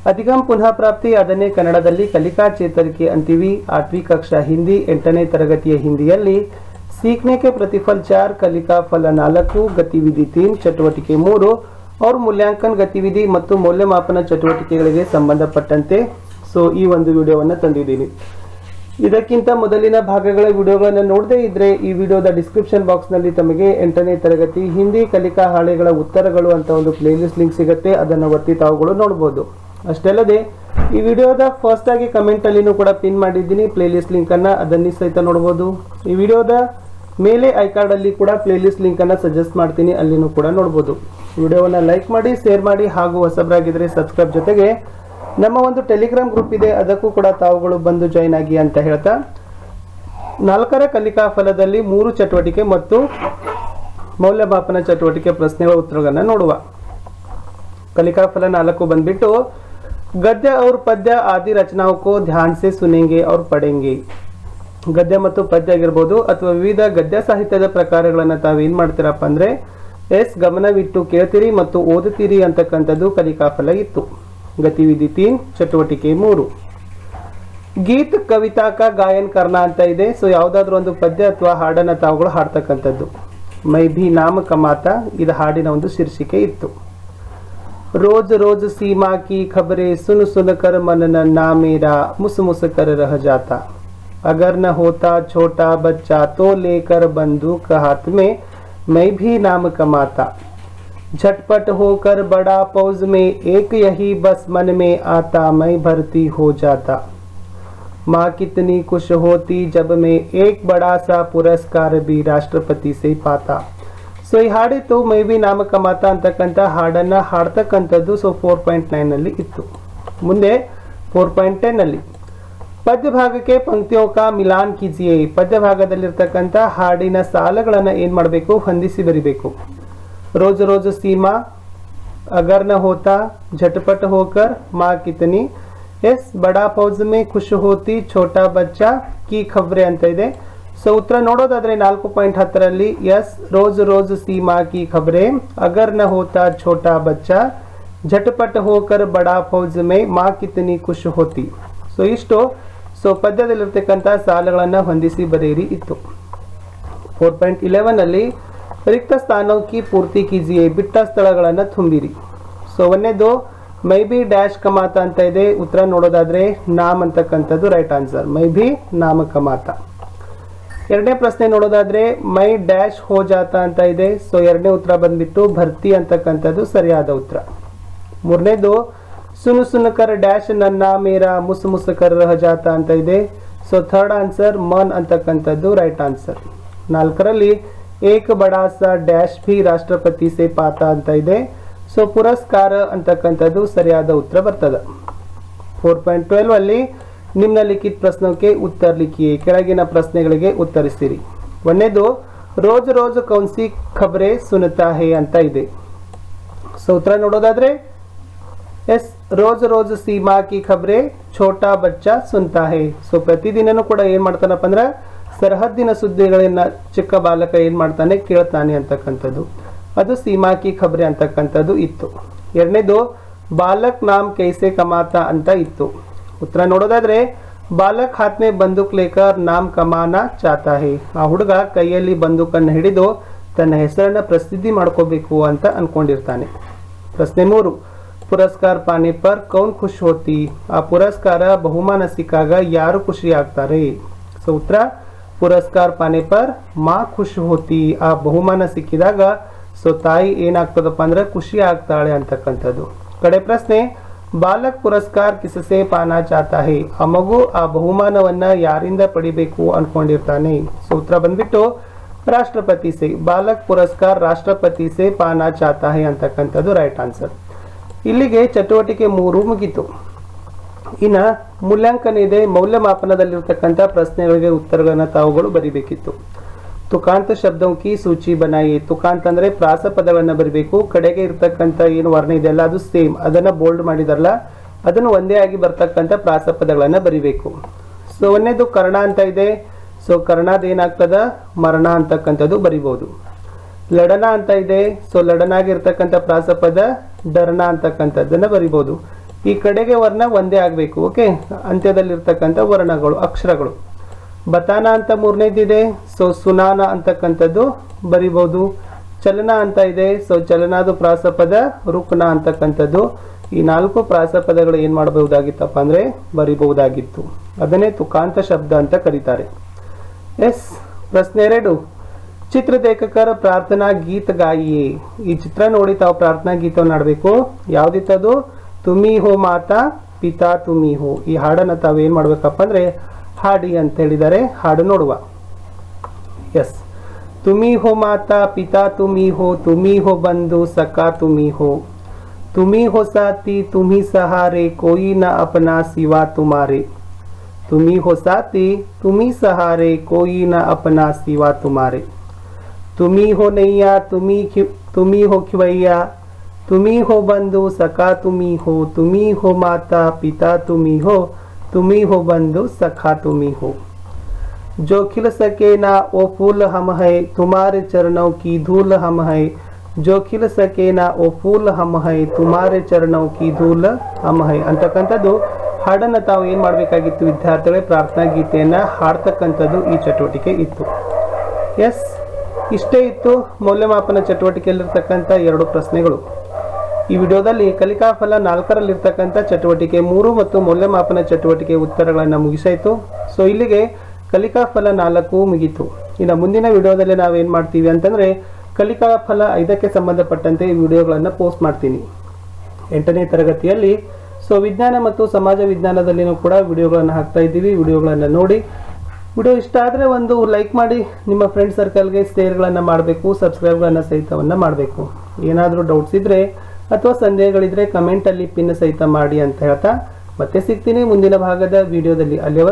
अधिगम पुनः प्राप्ति ಅದನ್ನೇ ಕನ್ನಡದಲ್ಲಿ ಕಲಿಕಾ ಚೇತರಿಕೆ ಅಂತೀವಿ. 8वीं कक्षा हिंदी 8ನೇ ತರಗತಿಯ ಹಿಂದಿಯಲ್ಲಿ सीखने के प्रतिफल 4 कलिका फल 4 गतिविधि 3 ಚಟುವಟಿಕೆ 3 और मूल्यांकन गतिविधि ಮತ್ತು ಮೌಲ್ಯಮಾಪನ ಚಟುವಟಿಕೆಗಳಿಗೆ ಸಂಬಂಧಪಟ್ಟಂತೆ ಈ ಒಂದು ವಿಡಿಯೋವನ್ನು ತಂದಿದ್ದೀನಿ. ಇದಕ್ಕಿಂತ ಮೊದಲಿನ ಭಾಗಗಳ ವಿಡಿಯೋಗಳನ್ನು ನೋಡದೇ ಇದ್ರೆ ಈ ವಿಡಿಯೋದ ಡಿಸ್ಕ್ರಿಪ್ಷನ್ ಬಾಕ್ಸ್ ನಲ್ಲಿ ತಮಗೆ 8ನೇ ತರಗತಿ ಹಿಂದಿ ಕಲಿಕಾ ಹಾಳೆಗಳ ಉತ್ತರಗಳು ಅಂತ ಒಂದು ಪ್ಲೇಲಿಸ್ಟ್ ಲಿಂಕ್ ಸಿಗುತ್ತೆ. ಅದನ್ನು ಒತ್ತಿ ತಾವುಗಳು ನೋಡಬಹುದು. ಅಷ್ಟೇ ಅಲ್ಲದೆ ಈ ವಿಡಿಯೋದ ಫಸ್ಟ್ ಆಗಿ ಕಮೆಂಟ್ ಅಲ್ಲಿನೂ ಕೂಡ ಪಿನ್ ಮಾಡಿದ್ದೀನಿ ಪ್ಲೇಲಿಸ್ಟ್ ಲಿಂಕ್ ಅನ್ನು, ಅದನ್ನು ಸಹಿತ ನೋಡಬಹುದು. ಈ ವಿಡಿಯೋದ ಮೇಲೆ ಐ ಕಾರ್ಡ್ ಅಲ್ಲಿ ಕೂಡ ಪ್ಲೇಲಿಸ್ಟ್ ಲಿಂಕ್ ಅನ್ನು ಸಜೆಸ್ಟ್ ಮಾಡ್ತೀನಿ, ಅಲ್ಲಿನೂ ಕೂಡ ನೋಡಬಹುದು. ವಿಡಿಯೋವನ್ನು ಲೈಕ್ ಮಾಡಿ, ಶೇರ್ ಮಾಡಿ ಹಾಗೂ ಹೊಸಬರಾಗಿದ್ರೆ ಸಬ್ಸ್ಕ್ರೈಬ್, ಜೊತೆಗೆ ನಮ್ಮ ಒಂದು ಟೆಲಿಗ್ರಾಮ್ ಗ್ರೂಪ್ ಇದೆ, ಅದಕ್ಕೂ ಕೂಡ ತಾವುಗಳು ಬಂದು ಜಾಯಿನ್ ಆಗಿ ಅಂತ ಹೇಳ್ತಾ 4ರ ಕಲಿಕಾ ಫಲದಲ್ಲಿ 3 ಚಟುವಟಿಕೆ ಮತ್ತು ಮೌಲ್ಯಮಾಪನ ಚಟುವಟಿಕೆ ಪ್ರಶ್ನೆಗಳ ಉತ್ತರಗಳನ್ನು ನೋಡುವ. कलिका फल 4 ಬಂದ್ಬಿಟ್ಟು गद्य और पद्य आदि रचनाओं को ध्यान से सुनेंगे और पढ़ेंगे. ಗದ್ಯ ಮತ್ತು ಪದ್ಯ ಆಗಿರಬಹುದು ಅಥವಾ ವಿವಿಧ ಗದ್ಯ ಸಾಹಿತ್ಯದ ಪ್ರಕಾರಗಳನ್ನು ತಾವು ಏನು ಮಾಡ್ತೀರಪ್ಪ ಅಂದ್ರೆ ಗಮನವಿಟ್ಟು ಕೇಳ್ತೀರಿ ಮತ್ತು ಓದುತ್ತೀರಿ ಅಂತಕ್ಕಂಥದ್ದು ಕಲಿಕಾ ಫಲ ಇತ್ತು. ಗತಿವಿಧಿ 3 ಚಟುವಟಿಕೆ 3 ಗೀತ್ ಕವಿತಾ ಕಾ ಗಾಯನ್ ಕರ್ನಾ ಅಂತ ಇದೆ. ಯಾವುದಾದ್ರೂ ಒಂದು ಪದ್ಯ ಅಥವಾ ಹಾಡನ್ನು ತಾವುಗಳು ಹಾಡ್ತಕ್ಕಂಥದ್ದು. ಮೈ ಭಿ ನಾಮ ಕಮಾತಾ ಇದು ಹಾಡಿನ ಒಂದು ಶೀರ್ಷಿಕೆ ಇತ್ತು. रोज रोज सीमा की खबरें सुन सुन कर मन नन्ना मेरा मुस मुस कर रह जाता. अगर न होता छोटा बच्चा तो लेकर बंदूक हाथ में मैं भी नाम कमाता. झटपट होकर बड़ा फौज में एक यही बस मन में आता मैं भर्ती हो जाता. माँ कितनी खुश होती जब मैं एक बड़ा सा पुरस्कार भी राष्ट्रपति से पाता. ಈ ಹಾಡಿತ್ತು ಮೈ ಬಿ ನಾಮ ಕಮಾತ ಅಂತಕ್ಕಂಥ ಹಾಡನ್ನು ಹಾಡ್ತಕ್ಕಂಥದ್ದು 4.9 ನಲ್ಲಿ ಇತ್ತು. ಮುಂದೆ 4.10 ನಲ್ಲಿ ಪದ್ಯ ಭಾಗಕ್ಕೆ ಪಂಕ್ತಿಯೋ ಕಾ ಮಿಲಾನ್ ಕೀಜಿಯೇ. ಪದ್ಯ ಭಾಗದಲ್ಲಿರ್ತಕ್ಕಂಥ ಹಾಡಿನ ಸಾಲಗಳನ್ನು ಏನು ಮಾಡಬೇಕು, ಹೊಂದಿಸಿ ಬರಿಬೇಕು. ರೋಜ್ ರೋಜ್ ಸೀಮಾ, ಅಗರ್ ನ ಹೋತಾ, झटपट होकर, माँ कितनी, ಬಡಾ ಫೌಜ್ ಮೇ ಖುಷ್ ಹೋತಿ, ಛೋಟಾ ಬಚ್ಚಾ ಕಿ ಖಬ್ರೆ ಅಂತ ಇದೆ. ಉತ್ತರ ನೋಡೋದಾದ್ರೆ 4.10 ರಲ್ಲಿ ರೋಜ್ ರೋಜ್ ಸೀಮಾ ಕಿ ಖಬ್ರೆ, ಅಗರ್ ನ ಹೋತಾ ಛೋಟಾ ಬಚ್ಚಾ, झटपट होकर बड़ा फौज में माँ कितनी खुश होती. ಇಷ್ಟು ಪದ್ಯದಲ್ಲಿರ್ತಕ್ಕಂಥ ಸಾಲಗಳನ್ನು ಹೊಂದಿಸಿ ಬರೆಯಿರಿ ಇತ್ತು. 4.11 ನಲ್ಲಿ ರಿಕ್ತ ಸ್ಥಾನೋ ಕಿ ಪೂರ್ತಿ ಕೀಜಿಯೇ. ಬಿಟ್ಟ ಸ್ಥಳಗಳನ್ನು ತುಂಬಿರಿ. ಒಂದನೇದು ಮೈ ಬಿ ಡ್ಯಾಶ್ ಕಮಾತ ಅಂತ ಇದೆ. ಉತ್ತರ ನೋಡೋದಾದ್ರೆ ನಾಮ್ ಅಂತಕ್ಕಂಥದ್ದು ರೈಟ್ ಆನ್ಸರ್. ಮೈ ಬಿ ನಾಮ ಕಮಾತ. ಎರಡನೇ ಪ್ರಶ್ನೆ ನೋಡೋದಾದ್ರೆ ಮೈ ಡ್ಯಾಶ್ ಹೋ ಜಾತ ಅಂತ ಇದೆ. ಎರಡನೇ ಉತ್ತರ ಬಂದ್ಬಿಟ್ಟು ಭರ್ತಿ ಅಂತಕ್ಕಂಥದ್ದು ಸರಿಯಾದ ಉತ್ತರ. ಮೂರನೇದು ಸುನು ಸುನಕರ್ ಡ್ಯಾಶ್ ನನ್ನ ಮೇರಾ ಮುಸ್ ಮುಸಕರ್ ರಹ ಜಾತ ಅಂತ ಇದೆ. ಥರ್ಡ್ ಆನ್ಸರ್ ಮನ್ ಅಂತಕ್ಕಂಥದ್ದು ರೈಟ್ ಆನ್ಸರ್. 4ರಲ್ಲಿ ಏಕ್ ಬಡಾ ಸಾ ಡ್ಯಾಶ್ ಭಿ ರಾಷ್ಟ್ರಪತಿ ಸೇ ಪಾತ ಅಂತ ಇದೆ. ಪುರಸ್ಕಾರ ಅಂತಕ್ಕಂಥದ್ದು ಸರಿಯಾದ ಉತ್ತರ ಬರ್ತದೆ. 4.12 ಅಲ್ಲಿ ನಿಮ್ನಲಿಖಿತ ಪ್ರಶ್ನಕ್ಕೆ ಉತ್ತರ ಲಿಖಿಯೇ. ಕೆಳಗಿನ ಪ್ರಶ್ನೆಗಳಿಗೆ ಉತ್ತರಿಸಿರಿ. ಒಂದನೇದು ರೋಜ್ ರೋಜ್ ಕೌನ್ಸಿ ಖಬರೆ ಸುನತಾ ಹೇ ಅಂತ ಇದೆ. ಉತ್ತರ ನೋಡೋದಾದ್ರೆ ರೋಜ್ ರೋಜ್ ಸೀಮಾ ಕಿ ಖಬರೆ ಛೋಟಾ ಬಚ್ಚಾ ಸುನ್ತಾ ಹೇ. ಪ್ರತಿದಿನನೂ ಕೂಡ ಏನ್ ಮಾಡ್ತಾನಪ್ಪ ಅಂದ್ರೆ ಸರಹದ್ದಿನ ಸುದ್ದಿಗಳನ್ನ ಚಿಕ್ಕ ಬಾಲಕ ಏನ್ ಮಾಡ್ತಾನೆ, ಕೇಳ್ತಾನೆ ಅಂತಕ್ಕಂಥದ್ದು. ಅದು ಸೀಮಾ ಕಿ ಖಬರೆ ಅಂತಕ್ಕಂಥದ್ದು ಇತ್ತು. ಎರಡನೇದು ಬಾಲಕ್ ನಾಮ್ ಕೈಸೆ ಕಮಾತ ಅಂತ ಇತ್ತು. ಉತ್ತರ ನೋಡೋದಾದ್ರೆ ಬಾಲಕ್ ಹಾತ್ ಮೇ ಬಂದೂಕ್ ಲೇಕರ್ ನಾಮ್ ಕಮಾನ ಚಾತಾ ಹೇ. ಆ ಹುಡುಗ ಕೈಯಲ್ಲಿ ಬಂದೂಕನ್ನು ಹಿಡಿದು ತನ್ನ ಹೆಸರನ್ನ ಪ್ರಸಿದ್ಧಿ ಮಾಡ್ಕೋಬೇಕು ಅಂತ ಅನ್ಕೊಂಡಿರ್ತಾನೆ. ಪ್ರಶ್ನೆ 3 ಪುರಸ್ಕಾರ ಪಾನೆ ಪರ್ ಕೌನ್ ಖುಷ್ ಹೋತಿ. ಆ ಪುರಸ್ಕಾರ ಬಹುಮಾನ ಸಿಕ್ಕಾಗ ಯಾರು ಖುಷಿ ಆಗ್ತಾರೆ. ಉತ್ತರ ಪುರಸ್ಕಾರ ಪಾನೆ ಪರ್ ಮಾ ಖುಷ್ ಹೋತಿ. ಆ ಬಹುಮಾನ ಸಿಕ್ಕಿದಾಗ ತಾಯಿ ಏನಾಗ್ತದಪ್ಪ ಅಂದ್ರೆ ಖುಷಿ ಆಗ್ತಾಳೆ ಅಂತಕ್ಕಂಥದ್ದು. ಕಡೆ ಪ್ರಶ್ನೆ ಬಾಲಕ್ ಪುರಸ್ಕಾರ ಕಿಸಸೆ ಪಾನಾ ಚಾತಾ ಹೇ. ಆ ಮಗು ಆ ಬಹುಮಾನವನ್ನ ಯಾರಿಂದ ಪಡಿಬೇಕು ಅನ್ಕೊಂಡಿರ್ತಾನೆ. ಉತ್ತರ ಬಂದ್ಬಿಟ್ಟು ರಾಷ್ಟ್ರಪತಿ ಸೇ. ಬಾಲಕ್ ಪುರಸ್ಕಾರ ರಾಷ್ಟ್ರಪತಿ ಸೇ ಪಾನಾ ಚಾತಾ ಹೇ ಅಂತಕ್ಕಂಥದ್ದು ರೈಟ್ ಆನ್ಸರ್. ಇಲ್ಲಿಗೆ ಚಟುವಟಿಕೆ 3 ಮುಗಿತು. ಇನ್ನ ಮೂಲ್ಯಾಂಕನ ಇದೆ. ಮೌಲ್ಯಮಾಪನದಲ್ಲಿರ್ತಕ್ಕಂಥ ಪ್ರಶ್ನೆಗಳಿಗೆ ಉತ್ತರಗಳನ್ನ ತಾವುಗಳು ಬರಿಬೇಕಿತ್ತು. ತುಕಾಂತ ಶಬ್ದೋं की सूची बनाइए. ತುಕಾಂತ ಅಂದ್ರೆ ಪ್ರಾಸ ಪದಗಳನ್ನ ಬರಿಬೇಕು. ಕಡೆಗೆ ಇರ್ತಕ್ಕಂಥ ಏನು ವರ್ಣ ಇದೆಯಲ್ಲ ಅದು ಸೇಮ್, ಅದನ್ನ ಬೋಲ್ಡ್ ಮಾಡಿದಾರಲ್ಲ ಅದನ್ನು ಒಂದೇ ಆಗಿ ಬರ್ತಕ್ಕಂಥ ಪ್ರಾಸ ಪದಗಳನ್ನ ಬರಿಬೇಕು. ಒಂದನೇದು ಕರ್ಣ ಅಂತ ಇದೆ. ಕರ್ಣದ ಏನಾಗ್ತದ ಮರಣ ಅಂತಕ್ಕಂಥದ್ದು ಬರಿಬಹುದು. ಲಡನ ಅಂತ ಇದೆ. ಲಡನಾಗಿರ್ತಕ್ಕಂಥ ಪ್ರಾಸಪದ ಡರ್ನ ಅಂತಕ್ಕಂಥದ್ದನ್ನ ಬರಿಬಹುದು. ಈ ಕಡೆಗೆ ವರ್ಣ ಒಂದೇ ಆಗಬೇಕು. ಓಕೆ, ಅಂತ್ಯದಲ್ಲಿರ್ತಕ್ಕಂಥ ವರ್ಣಗಳು ಅಕ್ಷರಗಳು. ಬತಾನ ಅಂತ ಮೂರನೇದಿದೆ, ಸೊ ಸುನಾನ ಅಂತಕ್ಕಂಥದ್ದು ಬರಿಬಹುದು. ಚಲನ ಅಂತ ಇದೆ, ಸೊ ಚಲನಾದು ಪ್ರಾಸಪದ, ರುಕ್ನ ಅಂತಕ್ಕಂಥದ್ದು. ಈ 4 ಪ್ರಾಸಪದಗಳು ಏನು ಮಾಡಬಹುದಾಗಿತ್ತಪ್ಪ ಅಂದರೆ ಬರಿಬಹುದಾಗಿತ್ತು. ಅದನ್ನೇ ತುಕಾಂತ ಶಬ್ದ ಅಂತ ಕರೀತಾರೆ. ಎಸ್, ಪ್ರಶ್ನೆ 2. ಚಿತ್ರ ದೇಖಕರ ಪ್ರಾರ್ಥನಾ ಗೀತ ಗಾಯಿಯೇ. ಈ ಚಿತ್ರ ನೋಡಿ ತಾವು ಪ್ರಾರ್ಥನಾ ಗೀತವನ್ನು ಆಡಬೇಕು. ಯಾವುದಿತ್ತದು? ತುಮಿ ಹೋ ಮಾತಾ ಪಿತಾ ತುಮಿ ಹೋ. ಈ ಹಾಡನ್ನು ತಾವು ಏನು ಮಾಡಬೇಕಪ್ಪ ಅಂದರೆ ಹಾಡಿ ಅಂತ ಹೇಳಿದ್ದಾರೆ. ಹಾಡು ನೋಡುವ. ಎಸ್, ತುಮಿ ಹೋ ಮಾತಾ ಪಿತಾ ತುಮಿ ಹೋ, ತುಮಿ ಹೋ ಬಂಧು ಸಖಾ ತುಮಿ ಹೋ, ತುಮಿ ಹೋ ಸಾಥಿ ತುಮಿ ಸಹಾರೆ, ಕೋಯಿ ನ ಅಪನಾ ಸಿವಾ ತುಮಾರೆ. ತುಮಿ ಹೋ ಸಾಥಿ ತುಮಿ ಸಹಾರೆ, ಕೋಯಿ ನ ಅಪನಾ ಸಿವಾ ತುಮಾರೆ. ತುಮಿ ಹೋ ನೈಯಾ ತುಮಿ ಹೋ ಖಿವೈಯಾ, ತುಮಿ ಹೋ ಬಂಧು ಸಖಾ ತುಮಿ ಹೋ, ತುಮಿ ಹೋ ಮಾತಾ ಪಿತಾ ತುಮಿ ಹೋ, ತುಮಿ ಹೋ ಬಂಧು ಸಖಾ ತುಮಿ ಹೋ. जो खिल सके ना वो फूल हम है, तुम्हारे चरणों की धूल हम है. जो खिल सके ना वो फूल हम है, तुम्हारे चरणों की धूल हम है ಅಂತಕ್ಕಂಥದ್ದು ಹಾಡನ್ನು ತಾವು ಏನು ಮಾಡಬೇಕಾಗಿತ್ತು ವಿದ್ಯಾರ್ಥಿಗಳೇ? ಪ್ರಾರ್ಥನಾ ಗೀತೆಯನ್ನು ಹಾಡ್ತಕ್ಕಂಥದ್ದು ಈ ಚಟುವಟಿಕೆ ಇತ್ತು. ಎಸ್, ಇಷ್ಟೇ ಇತ್ತು ಮೌಲ್ಯಮಾಪನ ಚಟುವಟಿಕೆಯಲ್ಲಿರ್ತಕ್ಕಂಥ 2 ಪ್ರಶ್ನೆಗಳು. ಈ ವಿಡಿಯೋದಲ್ಲಿ ಕಲಿಕಾ ಫಲ 4ರಲ್ಲಿರ್ತಕ್ಕಂಥ ಚಟುವಟಿಕೆ 3 ಮತ್ತು ಮೌಲ್ಯಮಾಪನ ಚಟುವಟಿಕೆ ಉತ್ತರಗಳನ್ನು ಮುಗಿಸಾಯಿತು. ಸೊ ಇಲ್ಲಿಗೆ ಕಲಿಕಾ ಫಲ 4 ಮುಗೀತು. ಇನ್ನು ಮುಂದಿನ ವಿಡಿಯೋದಲ್ಲಿ ನಾವೇನು ಮಾಡ್ತೀವಿ ಅಂತಂದರೆ ಕಲಿಕಾ ಫಲ 5ಕ್ಕೆ ಸಂಬಂಧಪಟ್ಟಂತೆ ಈ ವಿಡಿಯೋಗಳನ್ನು ಪೋಸ್ಟ್ ಮಾಡ್ತೀನಿ 8ನೇ ತರಗತಿಯಲ್ಲಿ. ಸೊ ವಿಜ್ಞಾನ ಮತ್ತು ಸಮಾಜ ವಿಜ್ಞಾನದಲ್ಲಿನೂ ಕೂಡ ವಿಡಿಯೋಗಳನ್ನು ಹಾಕ್ತಾ ಇದ್ದೀವಿ. ವಿಡಿಯೋಗಳನ್ನು ನೋಡಿ. ವಿಡಿಯೋ ಇಷ್ಟ ಆದರೆ ಒಂದು ಲೈಕ್ ಮಾಡಿ, ನಿಮ್ಮ ಫ್ರೆಂಡ್ ಸರ್ಕಲ್ಗೆ ಶೇರ್ಗಳನ್ನು ಮಾಡಬೇಕು, ಸಬ್ಸ್ಕ್ರೈಬ್ಗಳನ್ನು ಸಹಿತವನ್ನು ಮಾಡಬೇಕು. ಏನಾದರೂ ಡೌಟ್ಸ್ ಇದ್ದರೆ ಅಥವಾ ಸಂದೇಹಗಳಿದ್ದರೆ ಕಮೆಂಟಲ್ಲಿ ಪಿನ್ ಸಹಿತ ಮಾಡಿ ಅಂತ ಹೇಳ್ತಾ ಮತ್ತೆ ಸಿಗ್ತೀನಿ ಮುಂದಿನ ಭಾಗದ ವಿಡಿಯೋದಲ್ಲಿ. ಅಲ್ಲಿವರೆಗೂ